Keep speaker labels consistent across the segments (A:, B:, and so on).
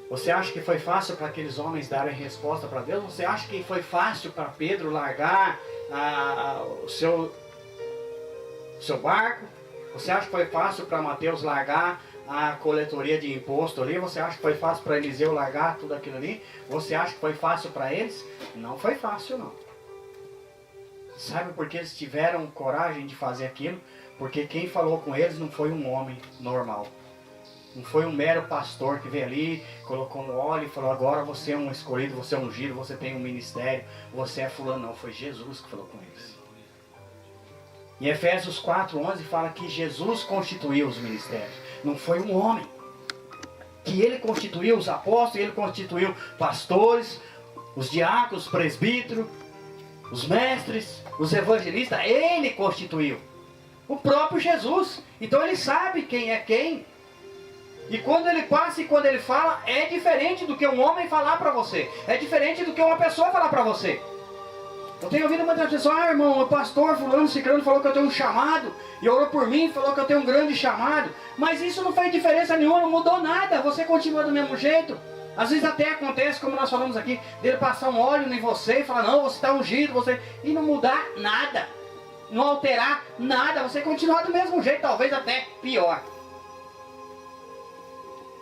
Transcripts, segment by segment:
A: Você acha que foi fácil para aqueles homens darem resposta para Deus? Você acha que foi fácil para Pedro largar o seu barco? Você acha que foi fácil para Mateus largar a coletoria de imposto ali? Você acha que foi fácil para Eliseu largar tudo aquilo ali? Você acha que foi fácil para eles? Não foi fácil, não. Sabe por que eles tiveram coragem de fazer aquilo? Porque quem falou com eles não foi um homem normal. Não foi um mero pastor que veio ali, colocou um óleo e falou: agora você é um escolhido, você é um ungido, você tem um ministério, você é fulano. Não, foi Jesus que falou com eles. Em Efésios 4:11 fala que Jesus constituiu os ministérios. Não foi um homem. Que ele constituiu os apóstolos, ele constituiu pastores, os diáconos, os presbíteros, os mestres, os evangelistas. Ele constituiu. O próprio Jesus. Então ele sabe quem é quem. E quando ele passa e quando ele fala, é diferente do que um homem falar para você. É diferente do que uma pessoa falar para você. Eu tenho ouvido muitas pessoas: ah, irmão, o pastor fulano ciclano falou que eu tenho um chamado, e orou por mim, falou que eu tenho um grande chamado. Mas isso não faz diferença nenhuma, não mudou nada. Você continua do mesmo jeito. Às vezes até acontece, como nós falamos aqui, dele passar um óleo em você e falar: não, você está ungido, você... e não mudar nada. Não alterar nada. Você continuar do mesmo jeito, talvez até pior.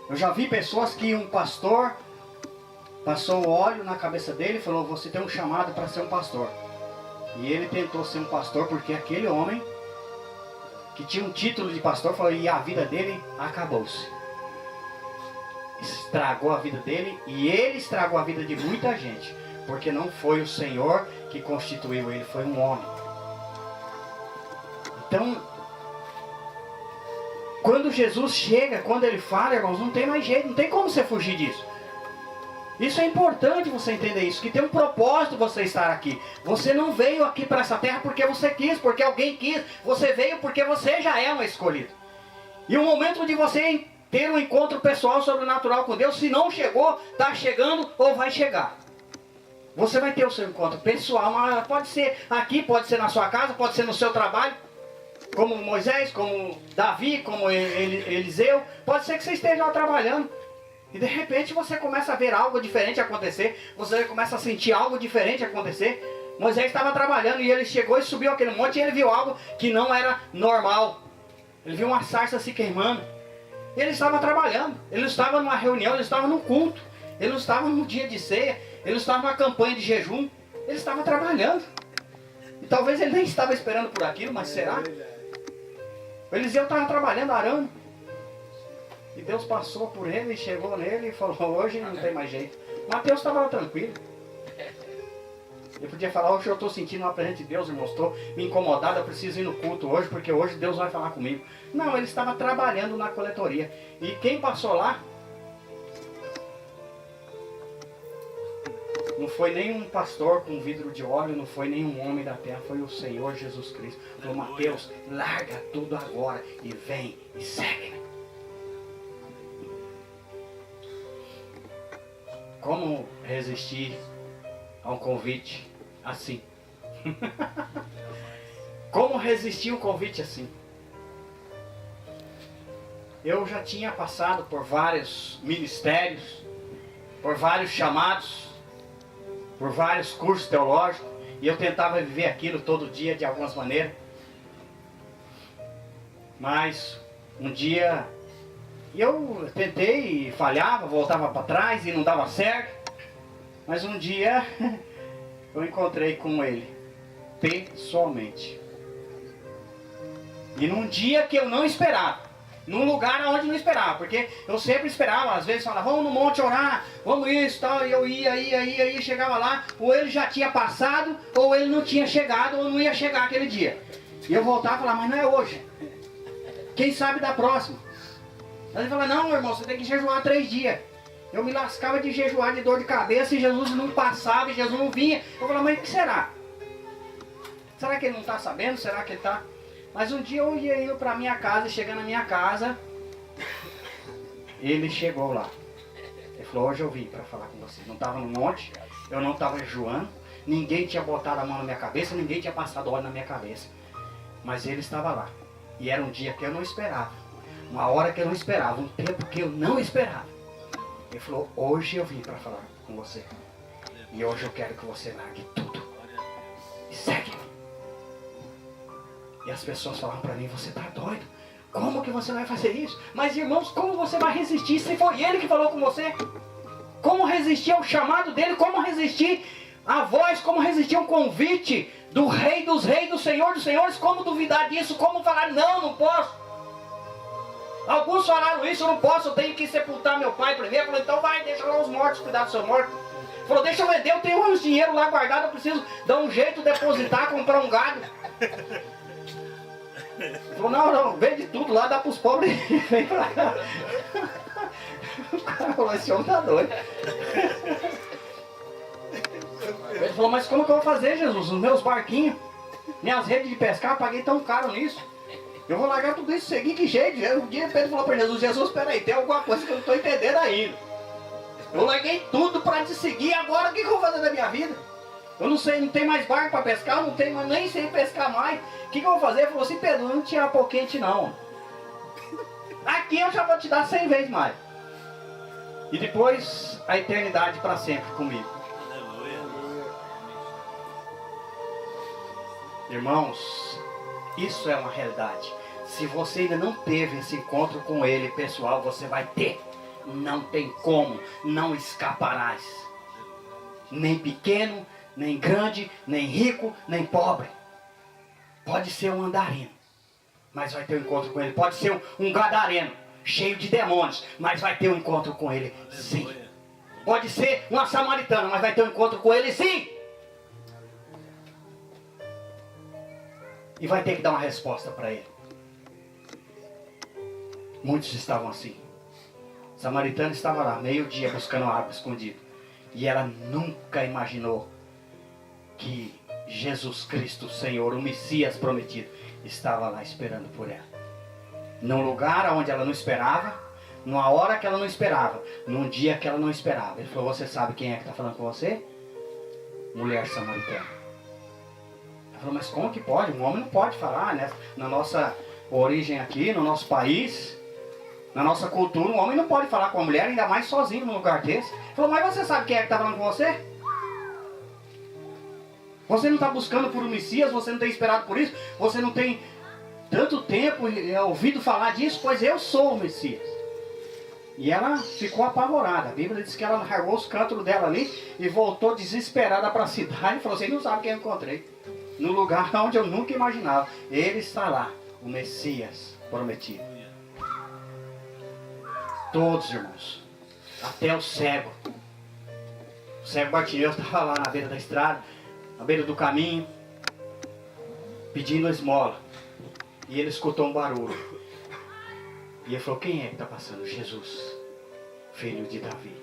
A: Eu já vi pessoas que um pastor passou óleo na cabeça dele e falou: você tem um chamado para ser um pastor. E ele tentou ser um pastor porque aquele homem que tinha um título de pastor falou, e a vida dele acabou-se. Estragou a vida dele, e ele estragou a vida de muita gente, porque não foi o Senhor que constituiu ele, foi um homem. Então, quando Jesus chega, quando ele fala, irmãos, não tem mais jeito, não tem como você fugir disso. Isso é importante você entender isso, que tem um propósito você estar aqui. Você não veio aqui para essa terra porque você quis, porque alguém quis. Você veio porque você já é um escolhido. E o momento de você ter um encontro pessoal sobrenatural com Deus, se não chegou, está chegando ou vai chegar. Você vai ter o seu encontro pessoal, mas pode ser aqui, pode ser na sua casa, pode ser no seu trabalho. Como Moisés, como Davi, como Eliseu. Pode ser que você esteja lá trabalhando. E de repente você começa a ver algo diferente acontecer. Você começa a sentir algo diferente acontecer. Moisés estava trabalhando e ele chegou e subiu aquele monte e ele viu algo que não era normal. Ele viu uma sarça se queimando. E ele estava trabalhando. Ele não estava numa reunião, ele estava num culto. Ele não estava num dia de ceia. Ele não estava numa campanha de jejum. Ele estava trabalhando. E talvez ele nem estava esperando por aquilo, mas será? O Eliseu estava trabalhando, arando. E Deus passou por ele, chegou nele e falou: hoje não tem mais jeito. Mateus estava lá tranquilo. Ele podia falar: hoje eu estou sentindo uma presença de Deus, irmão, estou me incomodado, eu preciso ir no culto hoje, porque hoje Deus vai falar comigo. Não, ele estava trabalhando na coletoria. E quem passou lá não foi nenhum pastor com vidro de óleo, não foi nenhum homem da terra, foi o Senhor Jesus Cristo. Falou: Mateus, larga tudo agora e vem e segue-me. Como resistir a um convite assim? Como resistir a um convite assim? Eu já tinha passado por vários ministérios, por vários chamados, por vários cursos teológicos, e eu tentava viver aquilo todo dia de algumas maneiras. Mas um dia eu tentei e falhava, voltava para trás e não dava certo. Mas um dia eu encontrei com ele pessoalmente. E num dia que eu não esperava, num lugar onde não esperava, porque eu sempre esperava, às vezes falava: vamos no monte orar, vamos isso, tal, e eu ia, chegava lá, ou ele já tinha passado, ou ele não tinha chegado, ou não ia chegar aquele dia. E eu voltava e falava: mas não é hoje, quem sabe da próxima. Aí ele falava: não, irmão, você tem que jejuar 3 dias. Eu me lascava de jejuar de dor de cabeça, e Jesus não passava, e Jesus não vinha. Eu falava: mas o que será? Será que ele não está sabendo? Será que ele está... Mas um dia eu ia indo para minha casa, e chegando na minha casa, ele chegou lá. Ele falou: hoje eu vim para falar com você. Não estava no monte, eu não estava jejuando, ninguém tinha botado a mão na minha cabeça, ninguém tinha passado óleo na minha cabeça. Mas ele estava lá. E era um dia que eu não esperava, uma hora que eu não esperava, um tempo que eu não esperava. Ele falou, hoje eu vim para falar com você. E hoje eu quero que você largue tudo. E segue-me. E as pessoas falavam para mim, você está doido? Como que você vai fazer isso? Mas irmãos, como você vai resistir se foi ele que falou com você? Como resistir ao chamado dele? Como resistir à voz? Como resistir ao convite do Rei dos Reis, do Senhor dos Senhores? Como duvidar disso? Como falar, não posso? Alguns falaram isso, eu não posso, eu tenho que sepultar meu pai primeiro. Falou, então vai, deixa lá os mortos cuidar do seu morto. Falou, deixa eu vender, eu tenho uns dinheiro lá guardado, eu preciso dar um jeito, depositar, comprar um gado. Falou, não, vende tudo lá, dá pros pobres e vem pra cá. O cara falou, esse homem tá doido. Ele falou, mas como que eu vou fazer, Jesus? Os meus barquinhos, minhas redes de pescar, eu paguei tão caro nisso. Eu vou largar tudo isso e seguir que jeito? Um dia Pedro falou para Jesus, Jesus, peraí, tem alguma coisa que eu não estou entendendo ainda. Eu larguei tudo para te seguir, agora o que eu vou fazer da minha vida? Eu não sei, não tem mais barco para pescar, eu não tenho, nem sei pescar mais. O que eu vou fazer? Ele falou assim, Pedro, não tira pau quente não. Aqui eu já vou te dar 100 vezes mais. E depois a eternidade para sempre comigo. Irmãos, isso é uma realidade. Se você ainda não teve esse encontro com ele, pessoal, você vai ter. Não tem como, não escaparás. Nem pequeno, nem grande, nem rico, nem pobre. Pode ser um andarino, mas vai ter um encontro com ele. Pode ser um gadareno, cheio de demônios, mas vai ter um encontro com ele, sim. Pode ser uma samaritana, mas vai ter um encontro com ele, sim. E vai ter que dar uma resposta para ele. Muitos estavam assim. A samaritana estava lá, meio-dia, buscando água escondida. E ela nunca imaginou que Jesus Cristo, o Senhor, o Messias prometido, estava lá esperando por ela. Num lugar onde ela não esperava, numa hora que ela não esperava, num dia que ela não esperava. Ele falou, você sabe quem é que está falando com você? Mulher samaritana. Ela falou, mas como que pode? Um homem não pode falar, né? Na nossa origem aqui, no nosso país, na nossa cultura, um homem não pode falar com a mulher, ainda mais sozinho num lugar desse. Ele falou, mas você sabe quem é que está falando com você? Você não está buscando por um Messias, você não tem esperado por isso, você não tem tanto tempo ouvido falar disso, pois eu sou o Messias. E ela ficou apavorada. A Bíblia diz que ela largou os cântaros dela ali e voltou desesperada para a cidade e falou assim, não sabe quem eu encontrei. No lugar onde eu nunca imaginava. Ele está lá, o Messias prometido. Todos, irmãos, até o cego. O cego Bartimeu estava lá na beira da estrada, na beira do caminho, pedindo esmola. E ele escutou um barulho. E ele falou, quem é que está passando? Jesus, filho de Davi.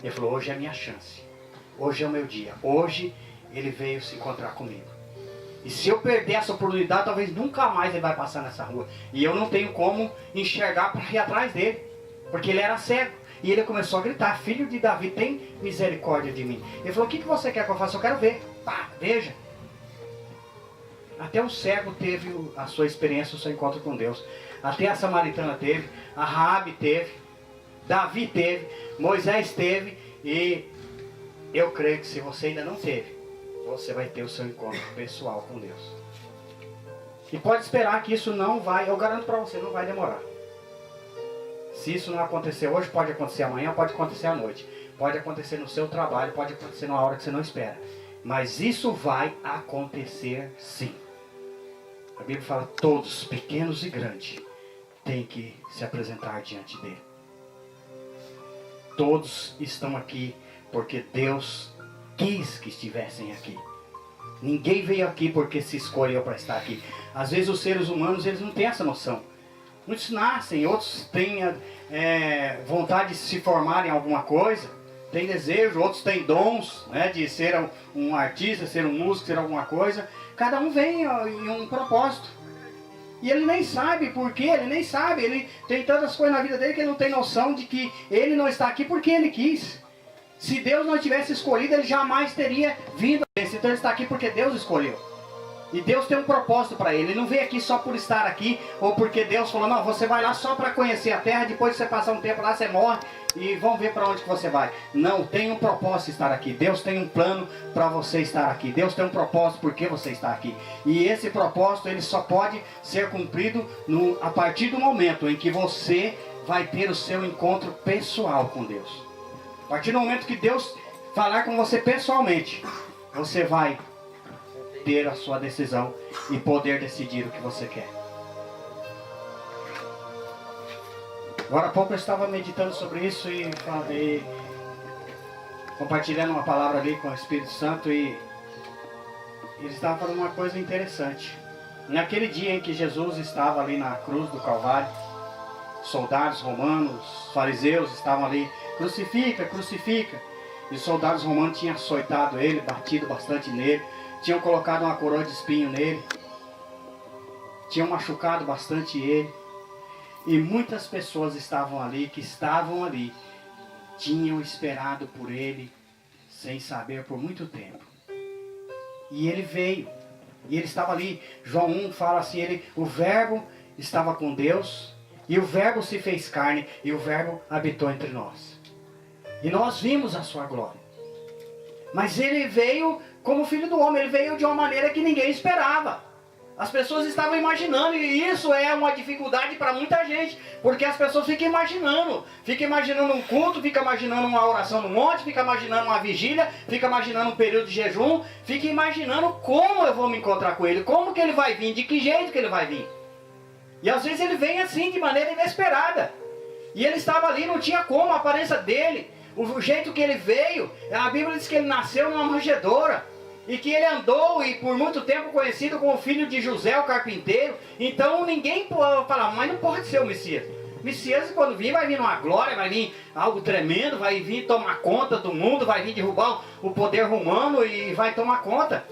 A: Ele falou, hoje é a minha chance. Hoje é o meu dia. Hoje ele veio se encontrar comigo. E se eu perder essa oportunidade, talvez nunca mais ele vai passar nessa rua. E eu não tenho como enxergar para ir atrás dele. Porque ele era cego. E ele começou a gritar, filho de Davi, tem misericórdia de mim. Ele falou, o que você quer que eu faça? Eu quero ver. Pá, veja. Até o cego teve a sua experiência, o seu encontro com Deus. Até a samaritana teve, a Raabe teve, Davi teve, Moisés teve. E eu creio que se você ainda não teve, você vai ter o seu encontro pessoal com Deus. E pode esperar que isso não vai, eu garanto para você, não vai demorar. Se isso não acontecer hoje, pode acontecer amanhã, pode acontecer à noite. Pode acontecer no seu trabalho, pode acontecer numa hora que você não espera. Mas isso vai acontecer sim. A Bíblia fala, todos, pequenos e grandes, têm que se apresentar diante dele. Todos estão aqui porque Deus quis que estivessem aqui. Ninguém veio aqui porque se escolheu para estar aqui. Às vezes os seres humanos, eles não têm essa noção. Muitos nascem, outros têm vontade de se formar em alguma coisa, têm desejo, outros têm dons, né, de ser um artista, ser um músico, ser alguma coisa. Cada um vem em um propósito. E ele nem sabe por quê, ele nem sabe. Ele tem tantas coisas na vida dele que ele não tem noção de que ele não está aqui porque ele quis. Se Deus não tivesse escolhido, ele jamais teria vindo. Então ele está aqui porque Deus escolheu. E Deus tem um propósito para ele. Ele não veio aqui só por estar aqui, ou porque Deus falou, não, você vai lá só para conhecer a terra, depois que você passar um tempo lá, você morre e vamos ver para onde que você vai. Não, tem um propósito de estar aqui. Deus tem um plano para você estar aqui. Deus tem um propósito porque você está aqui. E esse propósito, ele só pode ser cumprido a partir do momento em que você vai ter o seu encontro pessoal com Deus. A partir do momento que Deus falar com você pessoalmente, você vai ter a sua decisão e poder decidir o que você quer. Agora há pouco eu estava meditando sobre isso e compartilhando uma palavra ali com o Espírito Santo, e ele estava falando uma coisa interessante. Naquele dia em que Jesus estava ali na cruz do Calvário, soldados romanos, fariseus estavam ali, crucifica, crucifica. E os soldados romanos tinham açoitado ele, batido bastante nele, tinham colocado uma coroa de espinho nele, tinham machucado bastante ele. E muitas pessoas estavam ali, tinham esperado por ele, sem saber, por muito tempo. E ele veio, e ele estava ali. João 1 fala assim, o verbo estava com Deus, e o verbo se fez carne, e o verbo habitou entre nós. E nós vimos a sua glória. Mas ele veio como filho do homem, ele veio de uma maneira que ninguém esperava. As pessoas estavam imaginando, e isso é uma dificuldade para muita gente, porque as pessoas ficam imaginando um culto, ficam imaginando uma oração no monte, ficam imaginando uma vigília, ficam imaginando um período de jejum, ficam imaginando como eu vou me encontrar com ele, como que ele vai vir, de que jeito que ele vai vir. E às vezes ele vem assim, de maneira inesperada. E ele estava ali, não tinha como, a aparência dele, o jeito que ele veio, a Bíblia diz que ele nasceu numa manjedoura. E que ele andou e por muito tempo conhecido como filho de José, o carpinteiro. Então ninguém fala, mas não pode ser o Messias. Messias, quando vir, vai vir numa glória, vai vir algo tremendo, vai vir tomar conta do mundo, vai vir derrubar o poder romano e vai tomar conta.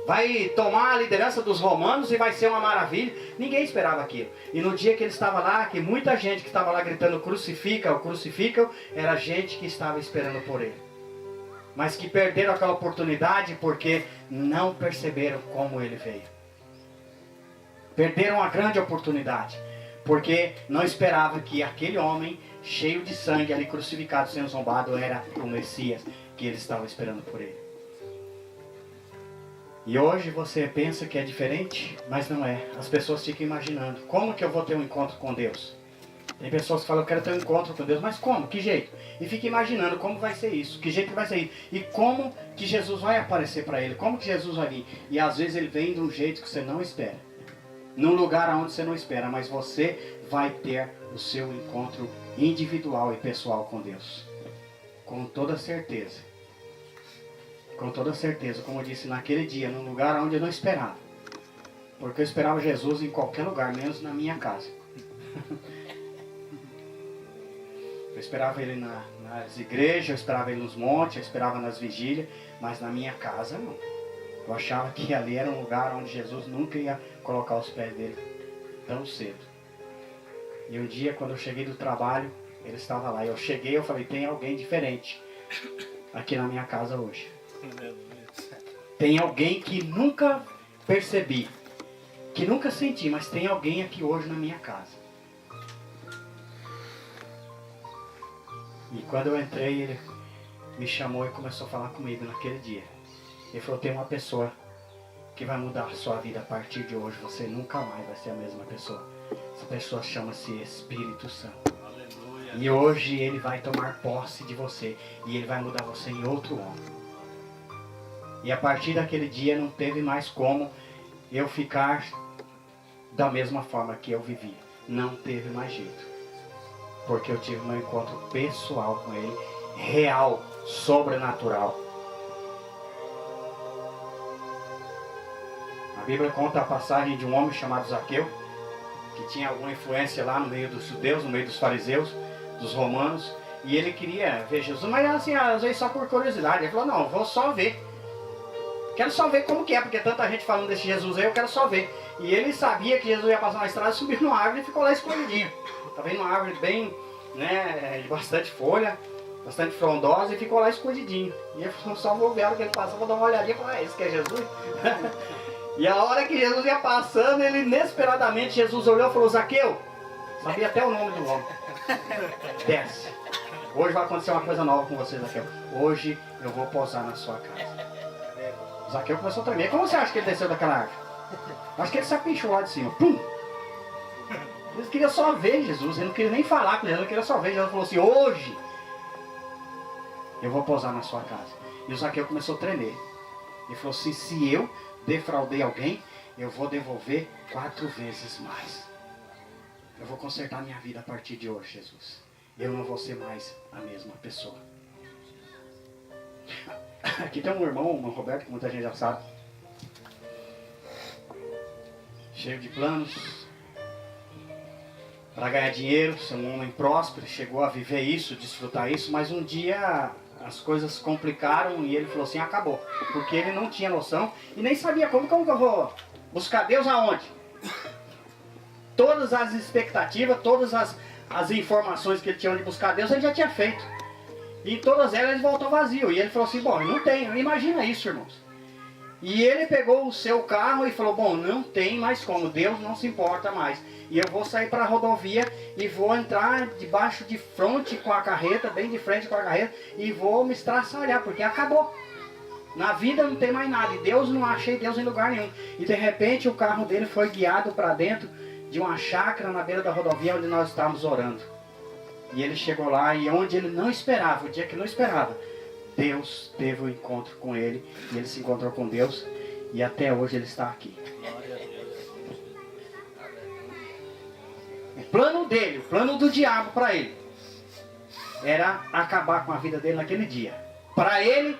A: Vai tomar a liderança dos romanos e vai ser uma maravilha. Ninguém esperava aquilo. E no dia que ele estava lá, que muita gente que estava lá gritando crucifica-o, crucifica-o, era gente que estava esperando por ele. Mas que perderam aquela oportunidade porque não perceberam como ele veio. Perderam a grande oportunidade, porque não esperavam que aquele homem cheio de sangue ali crucificado, sendo zombado, era o Messias que eles estavam esperando por ele. E hoje você pensa que é diferente, mas não é. As pessoas ficam imaginando, como que eu vou ter um encontro com Deus? Tem pessoas que falam, eu quero ter um encontro com Deus, mas como? Que jeito? E fica imaginando como vai ser isso, que jeito que vai ser isso. E como que Jesus vai aparecer para ele, como que Jesus vai vir. E às vezes ele vem de um jeito que você não espera. Num lugar onde você não espera, mas você vai ter o seu encontro individual e pessoal com Deus. Com toda certeza. Com toda certeza, como eu disse, naquele dia, num lugar onde eu não esperava. Porque eu esperava Jesus em qualquer lugar, menos na minha casa. Eu esperava ele nas igrejas, eu esperava ele nos montes, eu esperava nas vigílias, mas na minha casa não. Eu achava que ali era um lugar onde Jesus nunca ia colocar os pés dele tão cedo. E um dia, quando eu cheguei do trabalho, ele estava lá. Eu cheguei, eu falei, tem alguém diferente aqui na minha casa hoje. Tem alguém que nunca percebi, que nunca senti, mas tem alguém aqui hoje na minha casa. E quando eu entrei, ele me chamou e começou a falar comigo naquele dia. Ele falou, tem uma pessoa que vai mudar a sua vida a partir de hoje. Você nunca mais vai ser a mesma pessoa. Essa pessoa chama-se Espírito Santo. Aleluia. E hoje ele vai tomar posse de você. E ele vai mudar você em outro homem. E a partir daquele dia não teve mais como eu ficar da mesma forma que eu vivia. Não teve mais jeito. Porque eu tive um encontro pessoal com ele, real, sobrenatural. A Bíblia conta a passagem de um homem chamado Zaqueu, que tinha alguma influência lá no meio dos judeus, no meio dos fariseus, dos romanos, e ele queria ver Jesus, mas assim, às vezes só por curiosidade. Ele falou, não, eu vou só ver. Quero só ver como que é, porque tanta gente falando desse Jesus aí, eu quero só ver. E ele sabia que Jesus ia passar na estrada, subiu numa árvore e ficou lá escondidinho. Estava vendo uma árvore bem, de bastante folha, bastante frondosa, e ficou lá escondidinho. E eu só vou ver a hora que ele passou, vou dar uma olhadinha e falar, esse que é Jesus? E a hora que Jesus ia passando, ele inesperadamente, Jesus olhou e falou: Zaqueu, sabia até o nome do homem. Desce. Hoje vai acontecer uma coisa nova com você, Zaqueu. Hoje eu vou posar na sua casa. Zaqueu começou a tremer. Como você acha que ele desceu daquela árvore? Acho que ele se apinchou lá de cima. Pum! Ele queria só ver Jesus. Ele não queria nem falar com Jesus. Ele queria só ver. Jesus falou assim: hoje eu vou posar na sua casa. E o Zaqueu começou a tremer. Ele falou assim: se eu defraudei alguém, eu vou devolver 4 vezes mais. Eu vou consertar minha vida a partir de hoje, Jesus. Eu não vou ser mais a mesma pessoa. Aqui tem um irmão, o irmão Roberto, que muita gente já sabe. Cheio de planos para ganhar dinheiro, ser um homem próspero. Chegou a viver isso, desfrutar isso. Mas um dia as coisas complicaram e ele falou assim: acabou. Porque ele não tinha noção e nem sabia como que eu vou buscar Deus aonde. Todas as expectativas, todas as informações que ele tinha de buscar Deus, ele já tinha feito. E todas elas ele voltou vazio. E ele falou assim: bom, eu não tenho. Imagina isso, irmãos. E ele pegou o seu carro e falou: bom, não tem mais como. Deus não se importa mais. E eu vou sair para a rodovia e vou entrar debaixo de frente com a carreta, bem de frente com a carreta, e vou me estraçalhar, porque acabou. Na vida não tem mais nada. E Deus, não achei Deus em lugar nenhum. E de repente o carro dele foi guiado para dentro de uma chácara na beira da rodovia onde nós estávamos orando. E ele chegou lá e onde ele não esperava, o dia que não esperava, Deus teve um encontro com ele. E ele se encontrou com Deus. E até hoje ele está aqui. O plano dele, o plano do diabo para ele, era acabar com a vida dele naquele dia. Para ele,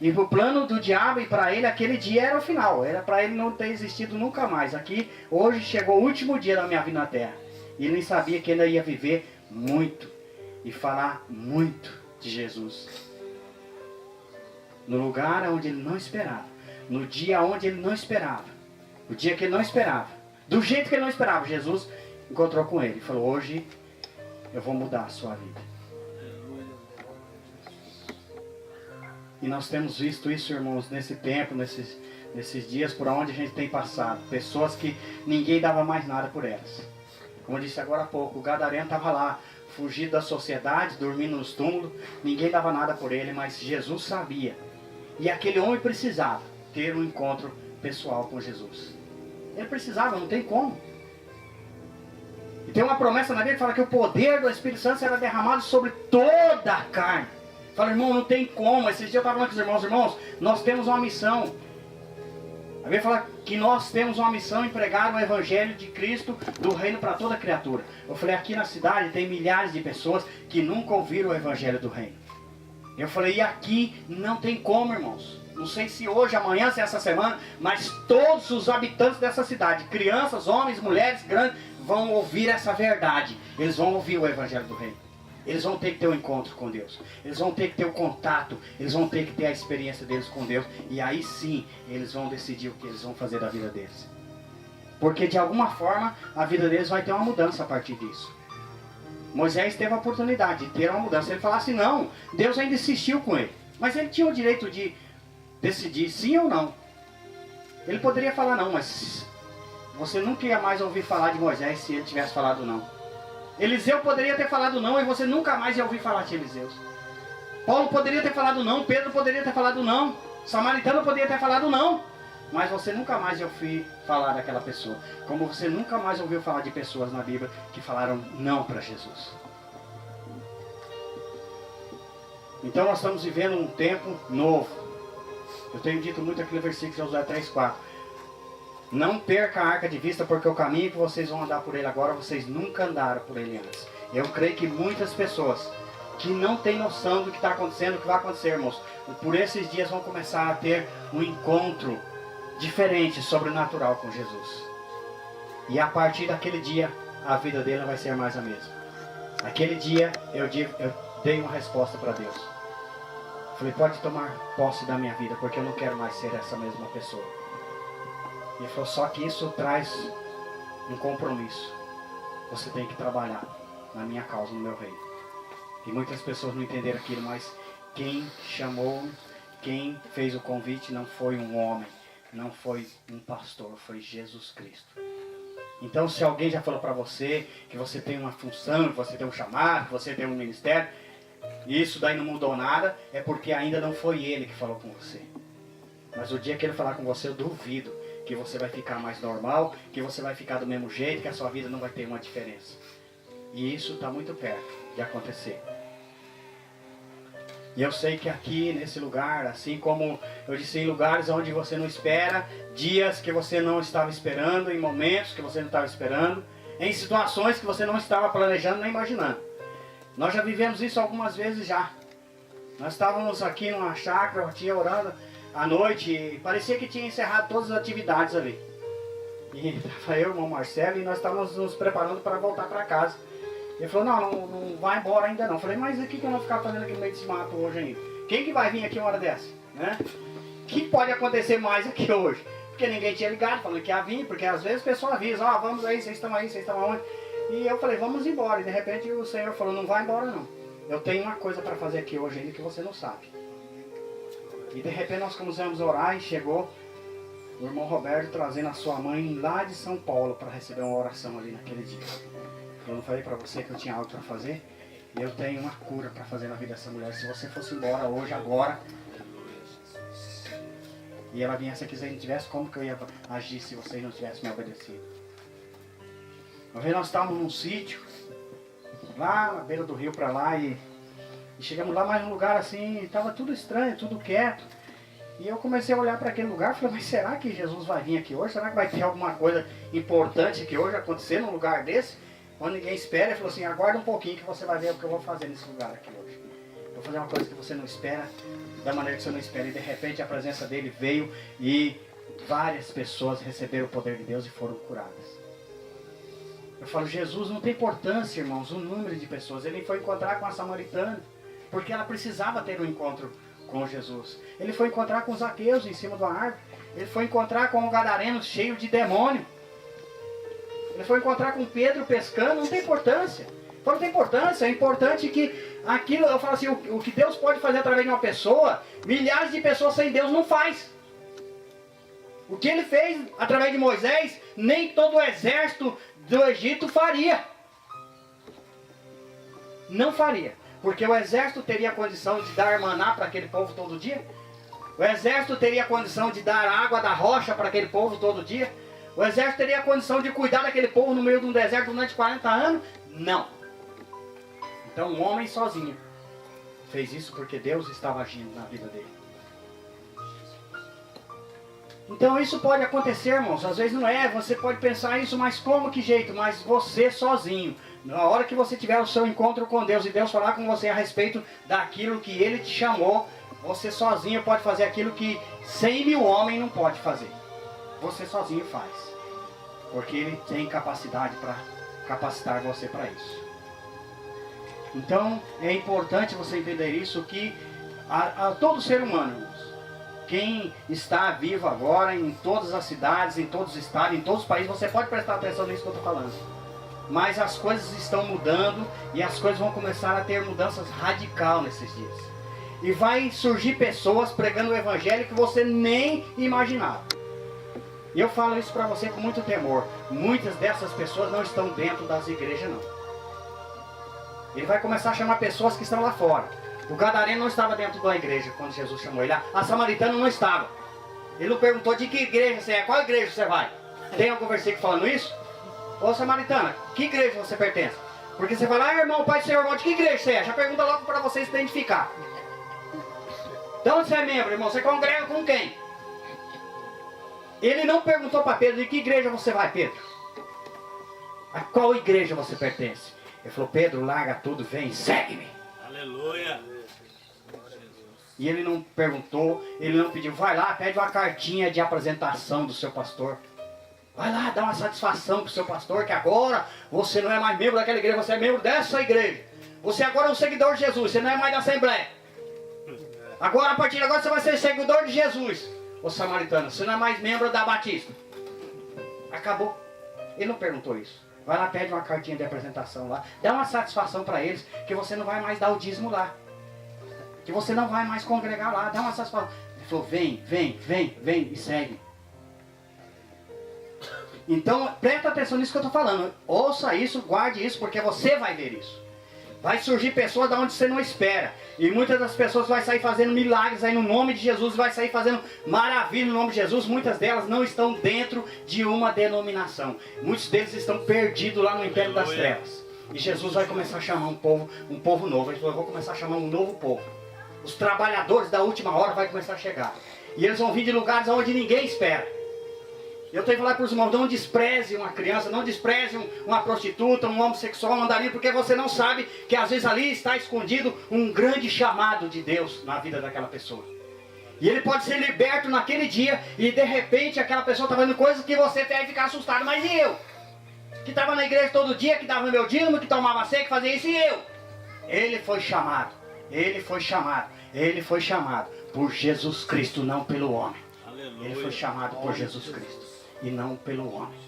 A: e o plano do diabo e para ele, aquele dia era o final. Era para ele não ter existido nunca mais. Aqui, hoje chegou o último dia da minha vida na terra. E ele nem sabia que ainda ia viver muito e falar muito de Jesus. No lugar onde ele não esperava. No dia onde ele não esperava. O dia que ele não esperava. Do jeito que ele não esperava. Jesus encontrou com ele e falou: hoje eu vou mudar a sua vida. E nós temos visto isso, irmãos, nesse tempo, nesses dias por onde a gente tem passado. Pessoas que ninguém dava mais nada por elas. Como eu disse agora há pouco, o gadareno estava lá, fugido da sociedade, dormindo nos túmulos. Ninguém dava nada por ele, mas Jesus sabia. E aquele homem precisava ter um encontro pessoal com Jesus. Ele precisava, não tem como. E tem uma promessa na Bíblia que fala que o poder do Espírito Santo será derramado sobre toda a carne. Fala: irmão, não tem como. Esses dias eu estava falando com os irmãos, nós temos uma missão. A Bíblia fala que nós temos uma missão em pregar o Evangelho de Cristo do reino para toda criatura. Eu falei: aqui na cidade tem milhares de pessoas que nunca ouviram o Evangelho do reino. Eu falei: e aqui não tem como, irmãos. Não sei se hoje, amanhã, se essa semana, mas todos os habitantes dessa cidade, crianças, homens, mulheres, grandes, vão ouvir essa verdade. Eles vão ouvir o Evangelho do reino. Eles vão ter que ter um encontro com Deus. Eles vão ter que ter o contato. Eles vão ter que ter a experiência deles com Deus. E aí sim, eles vão decidir o que eles vão fazer da vida deles. Porque de alguma forma, a vida deles vai ter uma mudança a partir disso. Moisés teve a oportunidade de ter uma mudança. Ele falasse não, Deus ainda insistiu com ele. Mas ele tinha o direito de decidir sim ou não. Ele poderia falar não, mas você nunca ia mais ouvir falar de Moisés se ele tivesse falado não. Eliseu poderia ter falado não e você nunca mais ia ouvir falar de Eliseu. Paulo poderia ter falado não, Pedro poderia ter falado não, Samaritano poderia ter falado não, mas você nunca mais ia ouvir falar daquela pessoa. Como você nunca mais ouviu falar de pessoas na Bíblia que falaram não para Jesus. Então nós estamos vivendo um tempo novo. Eu tenho dito muito aquele versículo de Josué 3:4. Não perca a arca de vista, porque o caminho que vocês vão andar por ele agora, vocês nunca andaram por ele antes. Eu creio que muitas pessoas que não têm noção do que está acontecendo, do que vai acontecer, irmãos, por esses dias vão começar a ter um encontro diferente, sobrenatural com Jesus. E a partir daquele dia, a vida dele não vai ser mais a mesma. Aquele dia, eu dei uma resposta para Deus. Falei: pode tomar posse da minha vida, porque eu não quero mais ser essa mesma pessoa. E ele falou: só que isso traz um compromisso. Você tem que trabalhar na minha causa, no meu reino. E muitas pessoas não entenderam aquilo, mas quem chamou, quem fez o convite não foi um homem, não foi um pastor, foi Jesus Cristo. Então, se alguém já falou para você que você tem uma função, que você tem um chamado, que você tem um ministério, e isso daí não mudou nada, é porque ainda não foi ele que falou com você. Mas o dia que ele falar com você, eu duvido que você vai ficar mais normal, que você vai ficar do mesmo jeito, que a sua vida não vai ter uma diferença. E isso está muito perto de acontecer. E eu sei que aqui, nesse lugar, assim como eu disse, em lugares onde você não espera, dias que você não estava esperando, em momentos que você não estava esperando, em situações que você não estava planejando nem imaginando. Nós já vivemos isso algumas vezes já. Nós estávamos aqui numa chácara, eu tinha orando à noite, e parecia que tinha encerrado todas as atividades ali. E estava eu, o irmão Marcelo, e nós estávamos nos preparando para voltar para casa. Ele falou, não vai embora ainda não. Eu falei, mas o que eu vou ficar fazendo aqui no meio desse mato hoje ainda? Quem que vai vir aqui uma hora dessa? Né? O que pode acontecer mais aqui hoje? Porque ninguém tinha ligado, falando que ia vir, porque às vezes o pessoal avisa, vamos aí, vocês estão aí, vocês estão aonde? E eu falei, vamos embora. E de repente o Senhor falou, não vai embora não. Eu tenho uma coisa para fazer aqui hoje ainda que você não sabe. E de repente nós começamos a orar e chegou o irmão Roberto trazendo a sua mãe lá de São Paulo para receber uma oração ali naquele dia. Eu não falei para você que eu tinha algo para fazer? Eu tenho uma cura para fazer na vida dessa mulher. Se você fosse embora hoje, agora, e ela viesse aqui, se não tivesse, como que eu ia agir se vocês não tivessem me obedecido? Uma vez nós estávamos num sítio, lá na beira do rio para lá, e chegamos lá mais um lugar assim, estava tudo estranho, tudo quieto. E eu comecei a olhar para aquele lugar e falei, mas será que Jesus vai vir aqui hoje? Será que vai ter alguma coisa importante aqui hoje acontecer num lugar desse? Quando ninguém espera, ele falou assim, aguarda um pouquinho que você vai ver o que eu vou fazer nesse lugar aqui hoje. Eu vou fazer uma coisa que você não espera, da maneira que você não espera. E de repente a presença dele veio e várias pessoas receberam o poder de Deus e foram curadas. Eu falo, Jesus não tem importância, irmãos, o número de pessoas. Ele foi encontrar com a samaritana, porque ela precisava ter um encontro com Jesus. Ele foi encontrar com os Zaqueus em cima de uma árvore. Ele foi encontrar com o gadareno cheio de demônio. Ele foi encontrar com Pedro pescando, não tem importância. Não tem importância, é importante que aquilo, eu falo assim, o que Deus pode fazer através de uma pessoa, milhares de pessoas sem Deus não faz. O que ele fez através de Moisés, nem todo o exército do Egito faria. Não faria. Porque o exército teria a condição de dar maná para aquele povo todo dia. O exército teria a condição de dar água da rocha para aquele povo todo dia. O exército teria a condição de cuidar daquele povo no meio de um deserto durante 40 anos? Não. Então um homem sozinho fez isso porque Deus estava agindo na vida dele. Então isso pode acontecer, irmãos. Às vezes não é, você pode pensar isso, mas como que jeito? Mas você sozinho. Na hora que você tiver o seu encontro com Deus e Deus falar com você a respeito daquilo que Ele te chamou, você sozinho pode fazer aquilo que 100 mil homens não pode fazer. Você sozinho faz. Porque Ele tem capacidade para capacitar você para isso. Então é importante você entender isso, que a todo ser humano, irmãos, quem está vivo agora em todas as cidades, em todos os estados, em todos os países, você pode prestar atenção nisso que eu estou falando. Mas as coisas estão mudando e as coisas vão começar a ter mudanças radicais nesses dias. E vai surgir pessoas pregando o evangelho que você nem imaginava. E eu falo isso para você com muito temor. Muitas dessas pessoas não estão dentro das igrejas, não. Ele vai começar a chamar pessoas que estão lá fora. O gadareno não estava dentro da igreja quando Jesus chamou ele. A samaritana não estava. Ele não perguntou de que igreja você é, qual igreja você vai. Tem algum versículo falando isso? Ô samaritana, que igreja você pertence? Porque você fala, irmão, pai do Senhor, irmão, de que igreja você é? Já pergunta logo para você se identificar. De onde você é membro, irmão? Você congrega com quem? Ele não perguntou para Pedro, de que igreja você vai, Pedro? A qual igreja você pertence? Ele falou, Pedro, larga tudo, vem, segue-me.
B: Aleluia.
A: E ele não perguntou, ele não pediu, vai lá, pede uma cartinha de apresentação do seu pastor. Vai lá, dá uma satisfação para o seu pastor, que agora você não é mais membro daquela igreja, você é membro dessa igreja. Você agora é um seguidor de Jesus, você não é mais da Assembleia. Agora, a partir de agora, você vai ser seguidor de Jesus. Ô samaritano, você não é mais membro da Batista. Acabou. Ele não perguntou isso. Vai lá, pede uma cartinha de apresentação lá. Dá uma satisfação para eles, que você não vai mais dar o dízimo lá. Que você não vai mais congregar lá. Dá uma satisfação. Ele falou, vem, vem, vem, vem e segue. Então, presta atenção nisso que eu estou falando. Ouça isso, guarde isso, porque você vai ver isso. Vai surgir pessoas de onde você não espera. E muitas das pessoas vão sair fazendo milagres aí no nome de Jesus, vai sair fazendo maravilha no nome de Jesus. Muitas delas não estão dentro de uma denominação. Muitos deles estão perdidos lá no império das trevas. E Jesus vai começar a chamar um povo novo. Ele falou, eu vou começar a chamar um novo povo. Os trabalhadores da última hora vai começar a chegar. E eles vão vir de lugares onde ninguém espera. Eu tenho que falar para os irmãos, não despreze uma criança, não despreze uma prostituta, um homossexual, um andarilho, porque você não sabe que às vezes ali está escondido um grande chamado de Deus na vida daquela pessoa. E ele pode ser liberto naquele dia e de repente aquela pessoa está fazendo coisas que você vai ficar assustado. Mas e eu? Que estava na igreja todo dia, que dava meu dízimo, que tomava ceia, que fazia isso, e eu? Ele foi chamado, ele foi chamado, ele foi chamado por Jesus Cristo, não pelo homem. Ele foi chamado por Jesus Cristo e não pelo homem.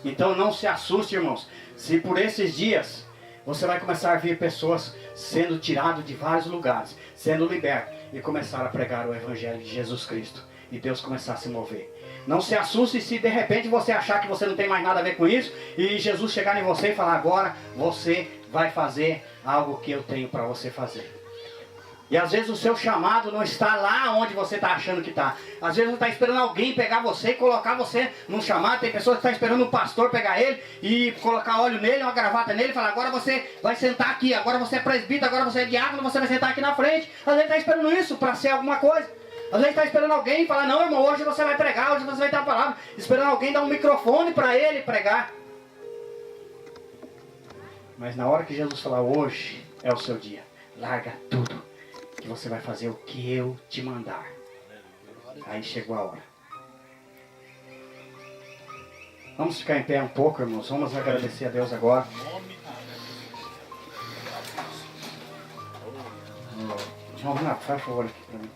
A: Então não se assuste, irmãos, se por esses dias você vai começar a ver pessoas sendo tiradas de vários lugares, sendo libertas e começar a pregar o Evangelho de Jesus Cristo e Deus começar a se mover. Não se assuste se de repente você achar que você não tem mais nada a ver com isso e Jesus chegar em você e falar, agora você vai fazer algo que eu tenho para você fazer. E às vezes o seu chamado não está lá onde você está achando que está. Às vezes você está esperando alguém pegar você e colocar você num chamado. Tem pessoas que estão esperando um pastor pegar ele e colocar óleo nele, uma gravata nele e falar, agora você vai sentar aqui, agora você é presbítero, agora você é diácono, você vai sentar aqui na frente. Às vezes está esperando isso para ser alguma coisa. Às vezes está esperando alguém falar, não irmão, hoje você vai pregar, hoje você vai ter a palavra. Esperando alguém dar um microfone para ele pregar. Mas na hora que Jesus falar, hoje é o seu dia, larga tudo. Que você vai fazer o que eu te mandar. Aí chegou a hora. Vamos ficar em pé um pouco, irmãos. Vamos agradecer a Deus agora. João Renato, faz favor aqui para mim.